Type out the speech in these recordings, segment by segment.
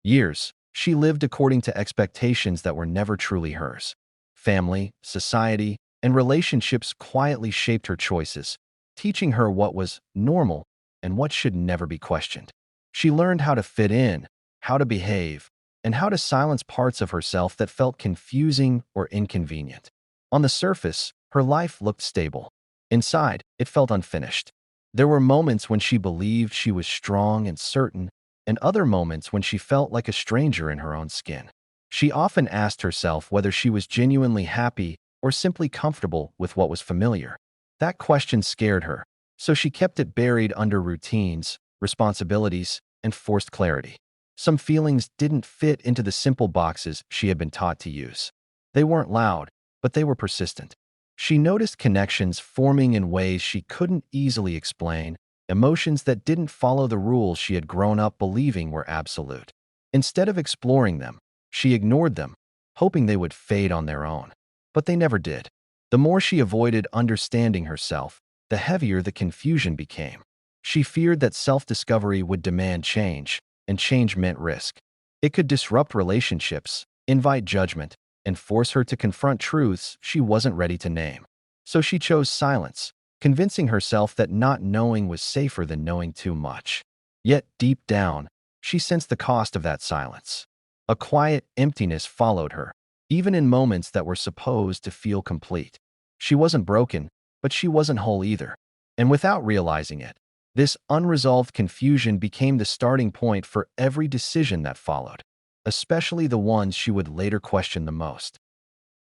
Years, she lived according to expectations that were never truly hers. Family, society, and relationships quietly shaped her choices, teaching her what was normal and what should never be questioned. She learned how to fit in, how to behave, and how to silence parts of herself that felt confusing or inconvenient. On the surface, her life looked stable. Inside, it felt unfinished. There were moments when she believed she was strong and certain, and other moments when she felt like a stranger in her own skin. She often asked herself whether she was genuinely happy or simply comfortable with what was familiar. That question scared her, so she kept it buried under routines, responsibilities, and forced clarity. Some feelings didn't fit into the simple boxes she had been taught to use. They weren't loud, but they were persistent. She noticed connections forming in ways she couldn't easily explain, emotions that didn't follow the rules she had grown up believing were absolute. Instead of exploring them, she ignored them, hoping they would fade on their own. But they never did. The more she avoided understanding herself, the heavier the confusion became. She feared that self-discovery would demand change, and change meant risk. It could disrupt relationships, invite judgment, and force her to confront truths she wasn't ready to name. So she chose silence, convincing herself that not knowing was safer than knowing too much. Yet, deep down, she sensed the cost of that silence. A quiet emptiness followed her, even in moments that were supposed to feel complete. She wasn't broken, but she wasn't whole either. And without realizing it, this unresolved confusion became the starting point for every decision that followed, especially the ones she would later question the most.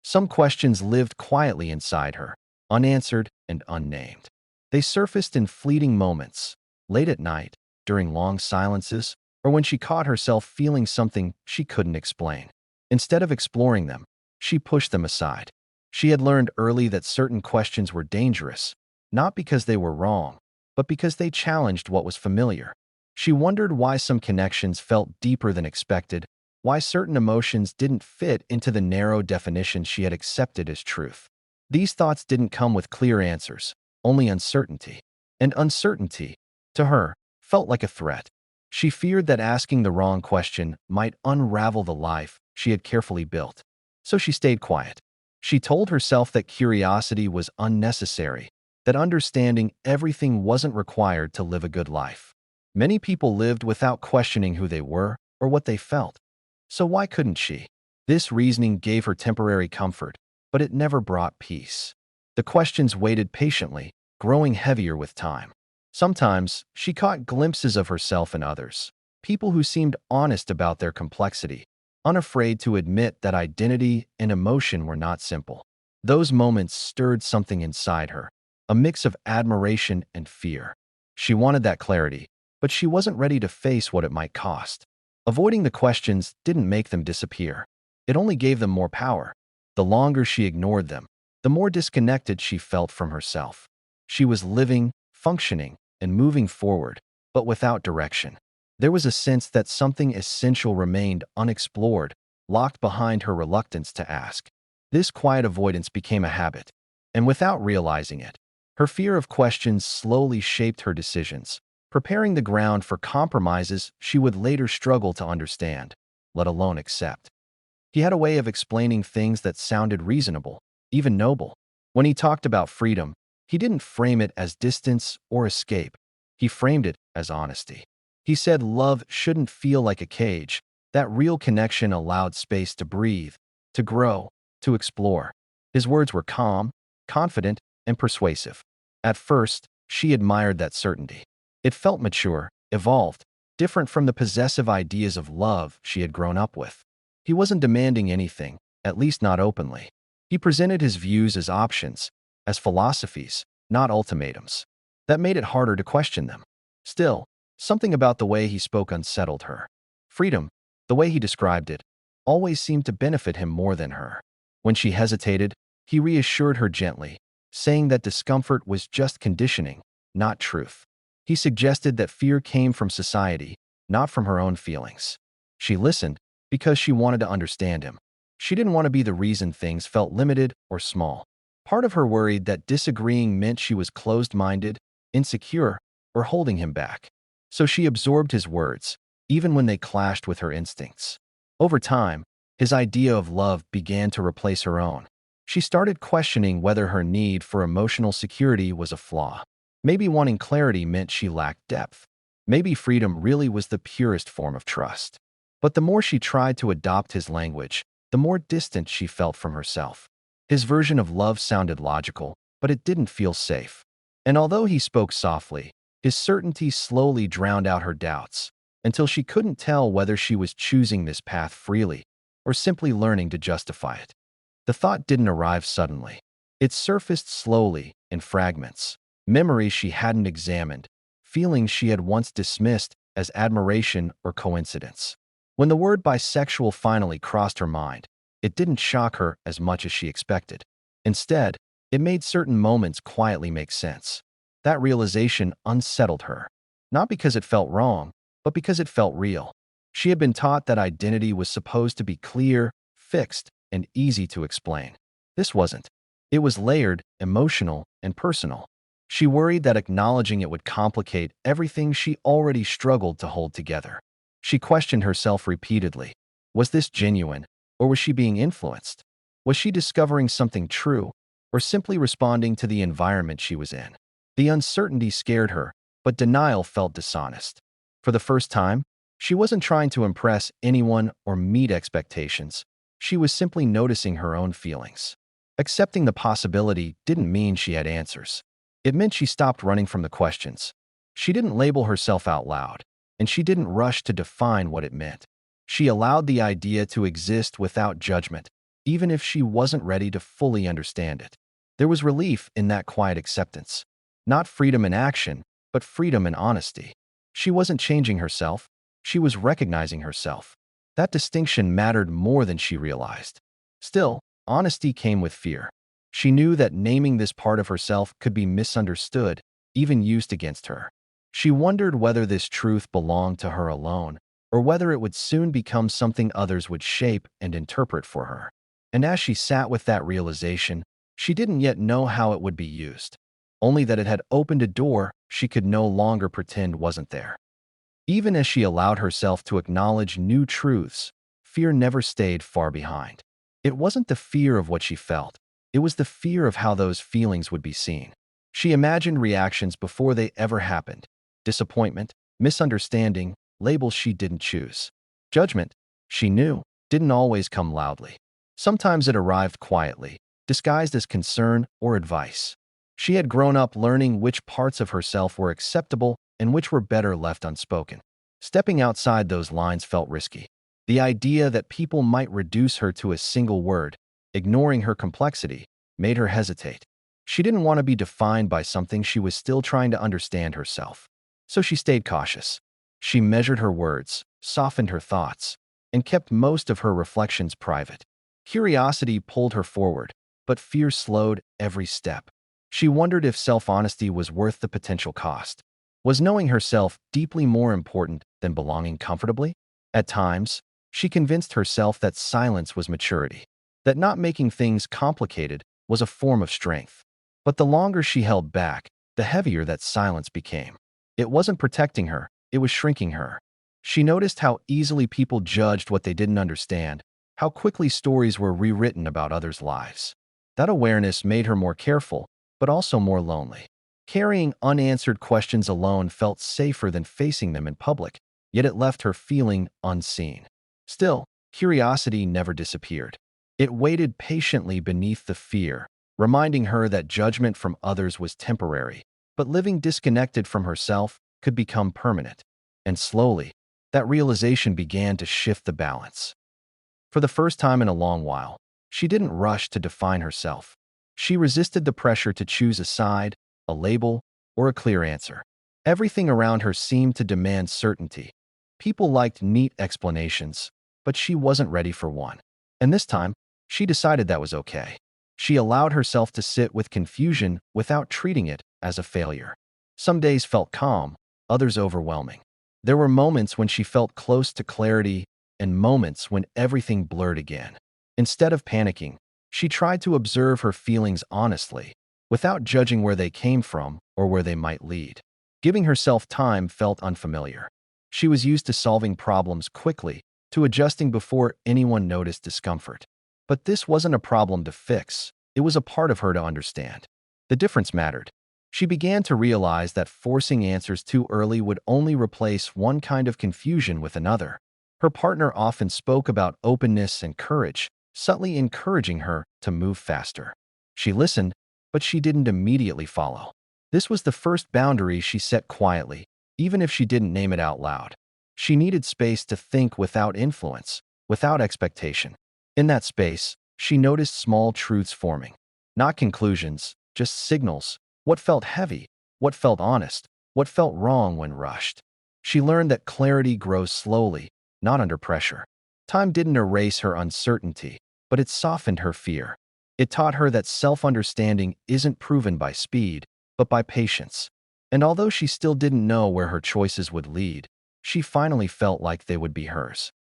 Some questions lived quietly inside her, unanswered and unnamed. They surfaced in fleeting moments, late at night, during long silences, or when she caught herself feeling something she couldn't explain. Instead of exploring them, she pushed them aside. She had learned early that certain questions were dangerous, not because they were wrong, but because they challenged what was familiar. She wondered why some connections felt deeper than expected, why certain emotions didn't fit into the narrow definitions she had accepted as truth. These thoughts didn't come with clear answers, only uncertainty. And uncertainty, to her, felt like a threat. She feared that asking the wrong question might unravel the life she had carefully built. So she stayed quiet. She told herself that curiosity was unnecessary, that understanding everything wasn't required to live a good life. Many people lived without questioning who they were or what they felt. So why couldn't she? This reasoning gave her temporary comfort, but it never brought peace. The questions waited patiently, growing heavier with time. Sometimes, she caught glimpses of herself in others, people who seemed honest about their complexity, unafraid to admit that identity and emotion were not simple. Those moments stirred something inside her, a mix of admiration and fear. She wanted that clarity, but she wasn't ready to face what it might cost. Avoiding the questions didn't make them disappear. It only gave them more power. The longer she ignored them, the more disconnected she felt from herself. She was living, functioning, and moving forward, but without direction. There was a sense that something essential remained unexplored, locked behind her reluctance to ask. This quiet avoidance became a habit, and without realizing it, her fear of questions slowly shaped her decisions, preparing the ground for compromises she would later struggle to understand, let alone accept. He had a way of explaining things that sounded reasonable, even noble. When he talked about freedom, he didn't frame it as distance or escape. He framed it as honesty. He said love shouldn't feel like a cage, that real connection allowed space to breathe, to grow, to explore. His words were calm, confident, and persuasive. At first, she admired that certainty. It felt mature, evolved, different from the possessive ideas of love she had grown up with. He wasn't demanding anything, at least not openly. He presented his views as options, as philosophies, not ultimatums. That made it harder to question them. Still, something about the way he spoke unsettled her. Freedom, the way he described it, always seemed to benefit him more than her. When she hesitated, he reassured her gently, saying that discomfort was just conditioning, not truth. He suggested that fear came from society, not from her own feelings. She listened because she wanted to understand him. She didn't want to be the reason things felt limited or small. Part of her worried that disagreeing meant she was closed-minded, insecure, or holding him back. So she absorbed his words, even when they clashed with her instincts. Over time, his idea of love began to replace her own. She started questioning whether her need for emotional security was a flaw. Maybe wanting clarity meant she lacked depth. Maybe freedom really was the purest form of trust. But the more she tried to adopt his language, the more distant she felt from herself. His version of love sounded logical, but it didn't feel safe. And although he spoke softly, his certainty slowly drowned out her doubts, until she couldn't tell whether she was choosing this path freely or simply learning to justify it. The thought didn't arrive suddenly. It surfaced slowly, in fragments. Memories she hadn't examined, feelings she had once dismissed as admiration or coincidence. When the word bisexual finally crossed her mind, it didn't shock her as much as she expected. Instead, it made certain moments quietly make sense. That realization unsettled her, not because it felt wrong, but because it felt real. She had been taught that identity was supposed to be clear, fixed, and easy to explain. This wasn't. It was layered, emotional, and personal. She worried that acknowledging it would complicate everything she already struggled to hold together. She questioned herself repeatedly. Was this genuine, or was she being influenced? Was she discovering something true, or simply responding to the environment she was in? The uncertainty scared her, but denial felt dishonest. For the first time, she wasn't trying to impress anyone or meet expectations. She was simply noticing her own feelings. Accepting the possibility didn't mean she had answers. It meant she stopped running from the questions. She didn't label herself out loud, and she didn't rush to define what it meant. She allowed the idea to exist without judgment, even if she wasn't ready to fully understand it. There was relief in that quiet acceptance. Not freedom in action, but freedom in honesty. She wasn't changing herself. She was recognizing herself. That distinction mattered more than she realized. Still, honesty came with fear. She knew that naming this part of herself could be misunderstood, even used against her. She wondered whether this truth belonged to her alone, or whether it would soon become something others would shape and interpret for her. And as she sat with that realization, she didn't yet know how it would be used, only that it had opened a door she could no longer pretend wasn't there. Even as she allowed herself to acknowledge new truths, fear never stayed far behind. It wasn't the fear of what she felt. It was the fear of how those feelings would be seen. She imagined reactions before they ever happened. Disappointment, misunderstanding, labels she didn't choose. Judgment, she knew, didn't always come loudly. Sometimes it arrived quietly, disguised as concern or advice. She had grown up learning which parts of herself were acceptable and which were better left unspoken. Stepping outside those lines felt risky. The idea that people might reduce her to a single word, ignoring her complexity, made her hesitate. She didn't want to be defined by something she was still trying to understand herself. So she stayed cautious. She measured her words, softened her thoughts, and kept most of her reflections private. Curiosity pulled her forward, but fear slowed every step. She wondered if self-honesty was worth the potential cost. Was knowing herself deeply more important than belonging comfortably? At times, she convinced herself that silence was maturity, that not making things complicated was a form of strength. But the longer she held back, the heavier that silence became. It wasn't protecting her, it was shrinking her. She noticed how easily people judged what they didn't understand, how quickly stories were rewritten about others' lives. That awareness made her more careful, but also more lonely. Carrying unanswered questions alone felt safer than facing them in public, yet it left her feeling unseen. Still, curiosity never disappeared. It waited patiently beneath the fear, reminding her that judgment from others was temporary, but living disconnected from herself could become permanent. And slowly, that realization began to shift the balance. For the first time in a long while, she didn't rush to define herself. She resisted the pressure to choose a side, a label, or a clear answer. Everything around her seemed to demand certainty. People liked neat explanations, but she wasn't ready for one. And this time, she decided that was okay. She allowed herself to sit with confusion without treating it as a failure. Some days felt calm, others overwhelming. There were moments when she felt close to clarity and moments when everything blurred again. Instead of panicking, she tried to observe her feelings honestly, without judging where they came from or where they might lead. Giving herself time felt unfamiliar. She was used to solving problems quickly, to adjusting before anyone noticed discomfort. But this wasn't a problem to fix. It was a part of her to understand. The difference mattered. She began to realize that forcing answers too early would only replace one kind of confusion with another. Her partner often spoke about openness and courage, subtly encouraging her to move faster. She listened, but she didn't immediately follow. This was the first boundary she set quietly, even if she didn't name it out loud. She needed space to think without influence, without expectation. In that space, she noticed small truths forming. Not conclusions, just signals. What felt heavy, what felt honest, what felt wrong when rushed. She learned that clarity grows slowly, not under pressure. Time didn't erase her uncertainty, but it softened her fear. It taught her that self-understanding isn't proven by speed, but by patience. And although she still didn't know where her choices would lead, she finally felt like they would be hers.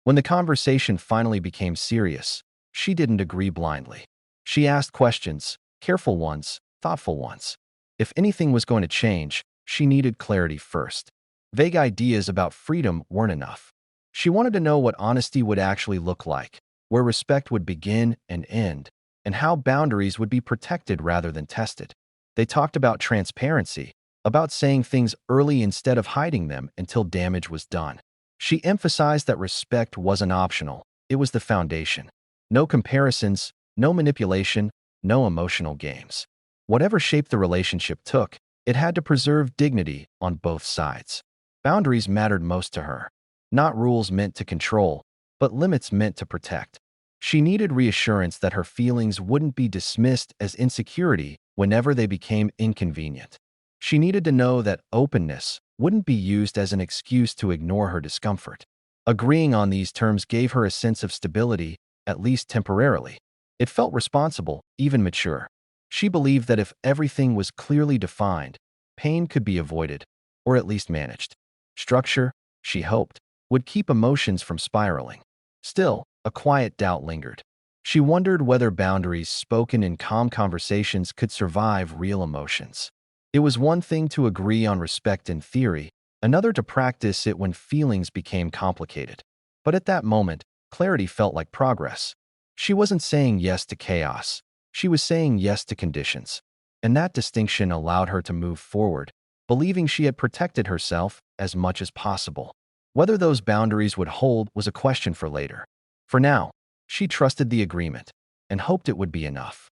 When the conversation finally became serious, she didn't agree blindly. She asked questions, careful ones, thoughtful ones. If anything was going to change, she needed clarity first. Vague ideas about freedom weren't enough. She wanted to know what honesty would actually look like, where respect would begin and end, and how boundaries would be protected rather than tested. They talked about transparency, about saying things early instead of hiding them until damage was done. She emphasized that respect wasn't optional, it was the foundation. No comparisons, no manipulation, no emotional games. Whatever shape the relationship took, it had to preserve dignity on both sides. Boundaries mattered most to her. Not rules meant to control, but limits meant to protect. She needed reassurance that her feelings wouldn't be dismissed as insecurity whenever they became inconvenient. She needed to know that openness wouldn't be used as an excuse to ignore her discomfort. Agreeing on these terms gave her a sense of stability, at least temporarily. It felt responsible, even mature. She believed that if everything was clearly defined, pain could be avoided, or at least managed. Structure, she hoped, would keep emotions from spiraling. Still, a quiet doubt lingered. She wondered whether boundaries spoken in calm conversations could survive real emotions. It was one thing to agree on respect in theory, another to practice it when feelings became complicated. But at that moment, clarity felt like progress. She wasn't saying yes to chaos. She was saying yes to conditions. And that distinction allowed her to move forward, believing she had protected herself as much as possible. Whether those boundaries would hold was a question for later. For now, she trusted the agreement and hoped it would be enough.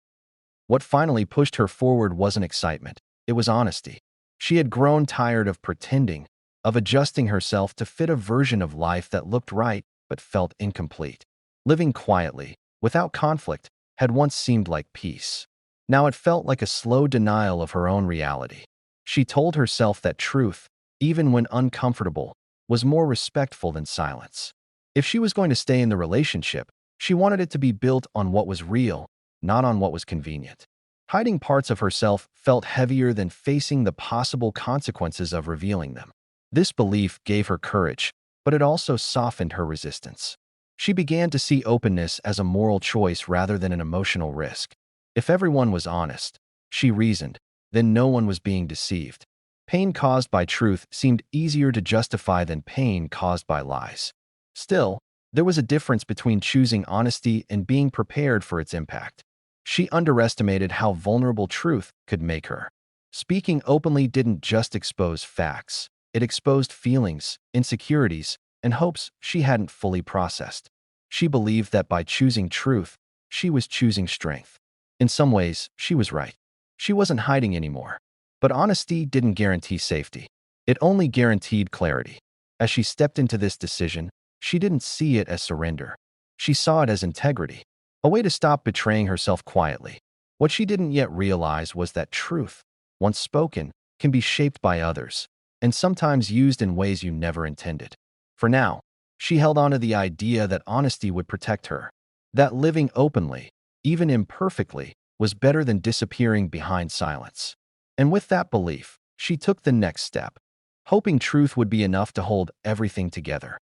What finally pushed her forward wasn't excitement, it was honesty. She had grown tired of pretending, of adjusting herself to fit a version of life that looked right but felt incomplete. Living quietly, without conflict, had once seemed like peace. Now it felt like a slow denial of her own reality. She told herself that truth, even when uncomfortable, was more respectful than silence. If she was going to stay in the relationship, she wanted it to be built on what was real, not on what was convenient. Hiding parts of herself felt heavier than facing the possible consequences of revealing them. This belief gave her courage, but it also softened her resistance. She began to see openness as a moral choice rather than an emotional risk. If everyone was honest, she reasoned, then no one was being deceived. Pain caused by truth seemed easier to justify than pain caused by lies. Still, there was a difference between choosing honesty and being prepared for its impact. She underestimated how vulnerable truth could make her. Speaking openly didn't just expose facts. It exposed feelings, insecurities, and hopes she hadn't fully processed. She believed that by choosing truth, she was choosing strength. In some ways, she was right. She wasn't hiding anymore. But honesty didn't guarantee safety. It only guaranteed clarity. As she stepped into this decision, she didn't see it as surrender. She saw it as integrity, a way to stop betraying herself quietly. What she didn't yet realize was that truth, once spoken, can be shaped by others, and sometimes used in ways you never intended. For now, she held on to the idea that honesty would protect her, that living openly, even imperfectly, was better than disappearing behind silence. And with that belief, she took the next step, hoping truth would be enough to hold everything together.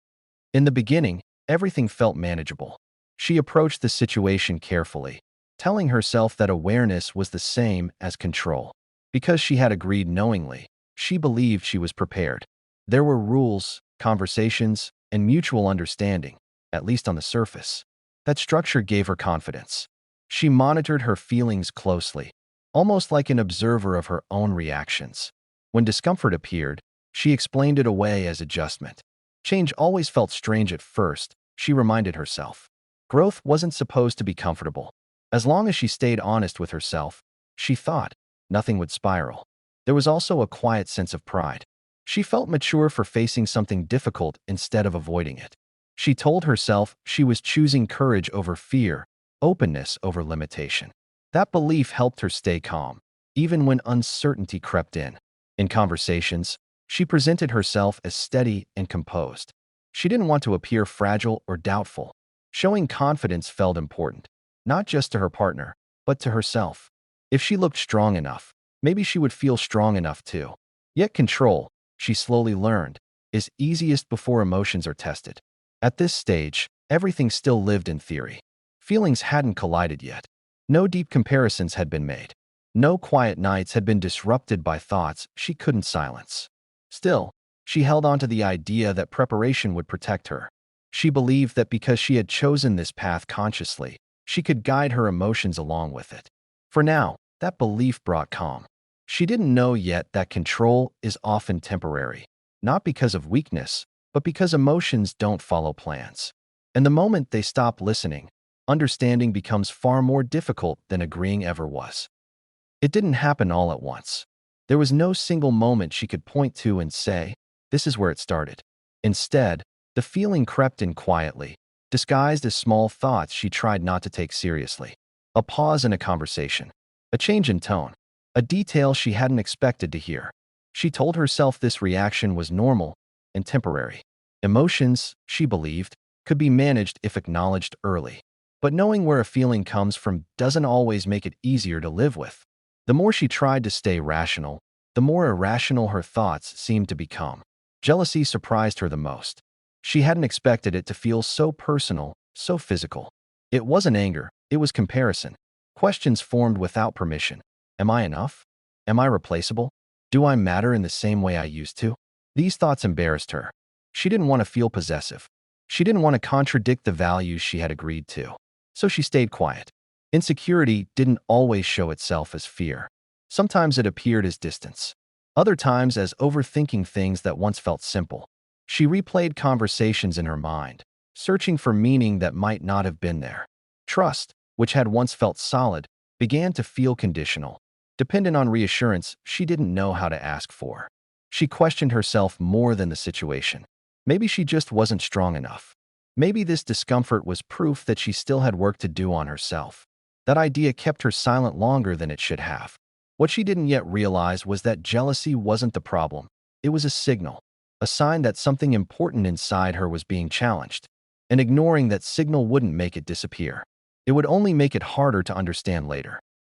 In the beginning, everything felt manageable. She approached the situation carefully, telling herself that awareness was the same as control. Because she had agreed knowingly, she believed she was prepared. There were rules, conversations, and mutual understanding, at least on the surface. That structure gave her confidence. She monitored her feelings closely, almost like an observer of her own reactions. When discomfort appeared, she explained it away as adjustment. Change always felt strange at first, she reminded herself. Growth wasn't supposed to be comfortable. As long as she stayed honest with herself, she thought, nothing would spiral. There was also a quiet sense of pride. She felt mature for facing something difficult instead of avoiding it. She told herself she was choosing courage over fear, openness over limitation. That belief helped her stay calm, even when uncertainty crept in. In conversations, she presented herself as steady and composed. She didn't want to appear fragile or doubtful. Showing confidence felt important, not just to her partner, but to herself. If she looked strong enough, maybe she would feel strong enough too. Yet control, she slowly learned, is easiest before emotions are tested. At this stage, everything still lived in theory. Feelings hadn't collided yet. No deep comparisons had been made. No quiet nights had been disrupted by thoughts she couldn't silence. Still, she held on to the idea that preparation would protect her. She believed that because she had chosen this path consciously, she could guide her emotions along with it. For now, that belief brought calm. She didn't know yet that control is often temporary, not because of weakness, but because emotions don't follow plans. And the moment they stop listening, understanding becomes far more difficult than agreeing ever was. It didn't happen all at once. There was no single moment she could point to and say, this is where it started. Instead, the feeling crept in quietly, disguised as small thoughts she tried not to take seriously. A pause in a conversation, a change in tone, a detail she hadn't expected to hear. She told herself this reaction was normal and temporary. Emotions, she believed, could be managed if acknowledged early. But knowing where a feeling comes from doesn't always make it easier to live with. The more she tried to stay rational, the more irrational her thoughts seemed to become. Jealousy surprised her the most. She hadn't expected it to feel so personal, so physical. It wasn't anger, it was comparison. Questions formed without permission. Am I enough? Am I replaceable? Do I matter in the same way I used to? These thoughts embarrassed her. She didn't want to feel possessive. She didn't want to contradict the values she had agreed to. So she stayed quiet. Insecurity didn't always show itself as fear. Sometimes it appeared as distance. Other times as overthinking things that once felt simple. She replayed conversations in her mind, searching for meaning that might not have been there. Trust, which had once felt solid, began to feel conditional, dependent on reassurance she didn't know how to ask for. She questioned herself more than the situation. Maybe she just wasn't strong enough. Maybe this discomfort was proof that she still had work to do on herself. That idea kept her silent longer than it should have. What she didn't yet realize was that jealousy wasn't the problem. It was a signal, a sign that something important inside her was being challenged. And ignoring that signal wouldn't make it disappear. It would only make it harder to understand later.